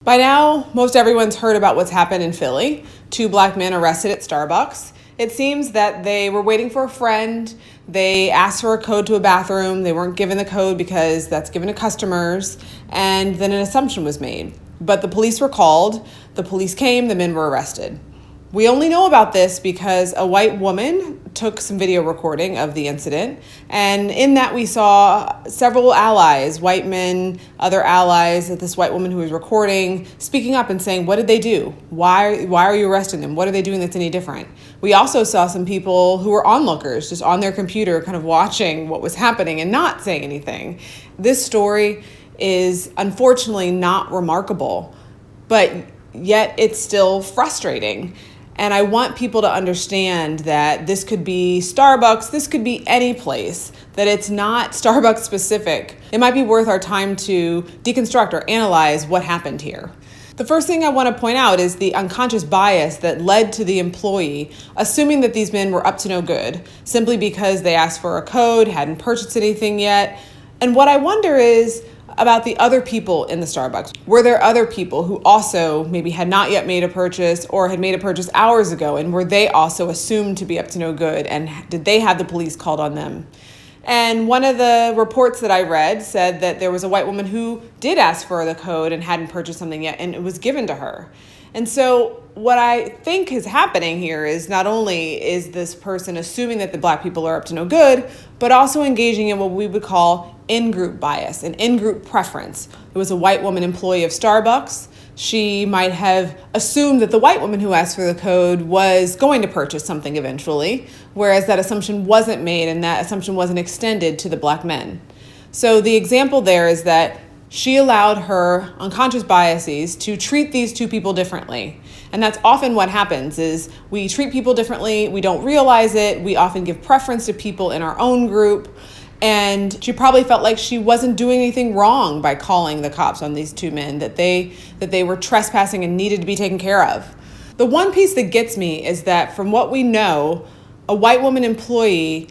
By now, most everyone's heard about what's happened in Philly. 2 black men arrested at Starbucks. It seems that they were waiting for a friend. They asked for a code to a bathroom. They weren't given the code because that's given to customers. And then an assumption was made. But the police were called. The police came. The men were arrested. We only know about this because a white woman took some video recording of the incident. And in that we saw several allies, white men, other allies, of this white woman who was recording, speaking up and saying, what did they do? Why are you arresting them? What are they doing that's any different? We also saw some people who were onlookers, just on their computer, kind of watching what was happening and not saying anything. This story is unfortunately not remarkable, but yet it's still frustrating. And I want people to understand that this could be Starbucks, this could be any place, that it's not Starbucks specific. It might be worth our time to deconstruct or analyze what happened here. The first thing I want to point out is the unconscious bias that led to the employee assuming that these men were up to no good, simply because they asked for a code, hadn't purchased anything yet. And what I wonder is, about the other people in the Starbucks. Were there other people who also maybe had not yet made a purchase or had made a purchase hours ago, and were they also assumed to be up to no good, and did they have the police called on them? And one of the reports that I read said that there was a white woman who did ask for the code and hadn't purchased something yet, and it was given to her. And so what I think is happening here is not only is this person assuming that the black people are up to no good, but also engaging in what we would call in-group bias, an in-group preference. It was a white woman employee of Starbucks. She might have assumed that the white woman who asked for the code was going to purchase something eventually, whereas that assumption wasn't made and that assumption wasn't extended to the black men. So the example there is that she allowed her unconscious biases to treat these 2 people differently. And that's often what happens is we treat people differently, we don't realize it, we often give preference to people in our own group. And she probably felt like she wasn't doing anything wrong by calling the cops on these 2 men, that they were trespassing and needed to be taken care of. The one piece that gets me is that from what we know, a white woman employee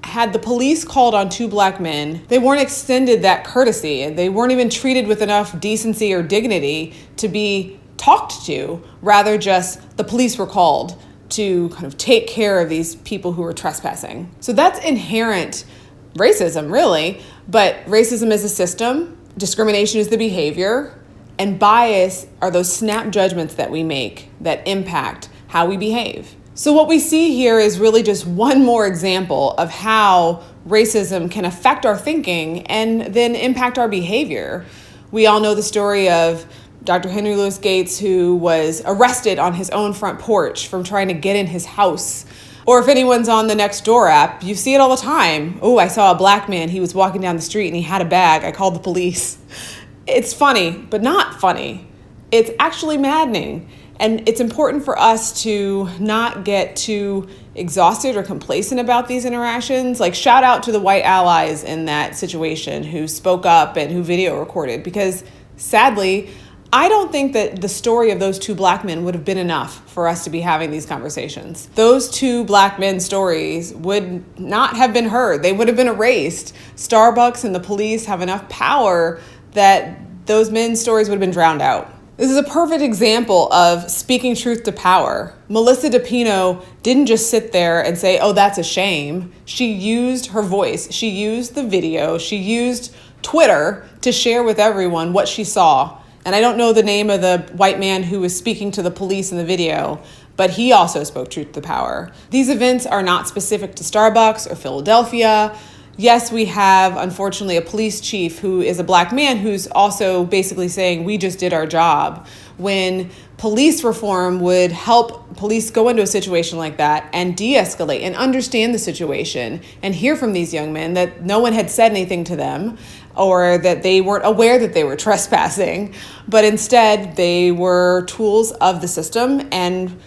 had the police called on 2 black men. They weren't extended that courtesy, and they weren't even treated with enough decency or dignity to be talked to. Rather, just the police were called to kind of take care of these people who were trespassing. So that's inherent racism, really. But racism is a system, discrimination is the behavior, and bias are those snap judgments that we make that impact how we behave. So what we see here is really just one more example of how racism can affect our thinking and then impact our behavior. We all know the story of Dr. Henry Louis Gates, who was arrested on his own front porch from trying to get in his house. Or if anyone's on the Nextdoor app, you see it all the time. Oh, I saw a black man. He was walking down the street and he had a bag. I called the police. It's funny, but not funny. It's actually maddening. And it's important for us to not get too exhausted or complacent about these interactions. Like, shout out to the white allies in that situation who spoke up and who video recorded, because sadly, I don't think that the story of those 2 black men would have been enough for us to be having these conversations. Those 2 black men's stories would not have been heard. They would have been erased. Starbucks and the police have enough power that those men's stories would have been drowned out. This is a perfect example of speaking truth to power. Melissa DePino didn't just sit there and say, oh, that's a shame. She used her voice. She used the video. She used Twitter to share with everyone what she saw. And I don't know the name of the white man who was speaking to the police in the video, but he also spoke truth to power. These events are not specific to Starbucks or Philadelphia. Yes, we have, unfortunately, a police chief who is a black man who's also basically saying, we just did our job. When police reform would help police go into a situation like that and de-escalate and understand the situation and hear from these young men that no one had said anything to them or that they weren't aware that they were trespassing, but instead they were tools of the system and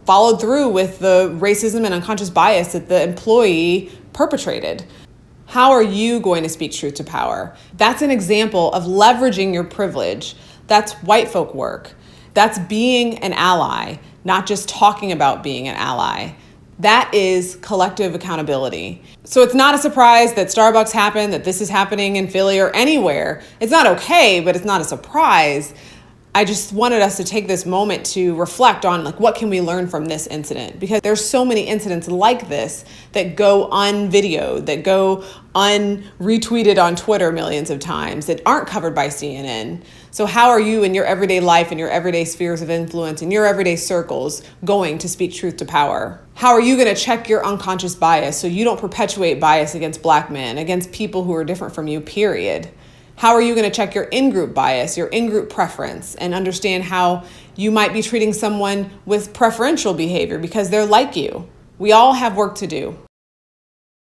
followed through with the racism and unconscious bias that the employee perpetrated. How are you going to speak truth to power? That's an example of leveraging your privilege. That's white folk work. That's being an ally, not just talking about being an ally. That is collective accountability. So it's not a surprise that Starbucks happened, that this is happening in Philly or anywhere. It's not okay, but it's not a surprise. I just wanted us to take this moment to reflect on like what can we learn from this incident, because there's so many incidents like this that go unvideoed, that go unretweeted on Twitter millions of times, that aren't covered by CNN. So how are you in your everyday life, in your everyday spheres of influence, in your everyday circles going to speak truth to power? How are you going to check your unconscious bias so you don't perpetuate bias against Black men, against people who are different from you, period? How are you going to check your in-group bias, your in-group preference, and understand how you might be treating someone with preferential behavior because they're like you? We all have work to do.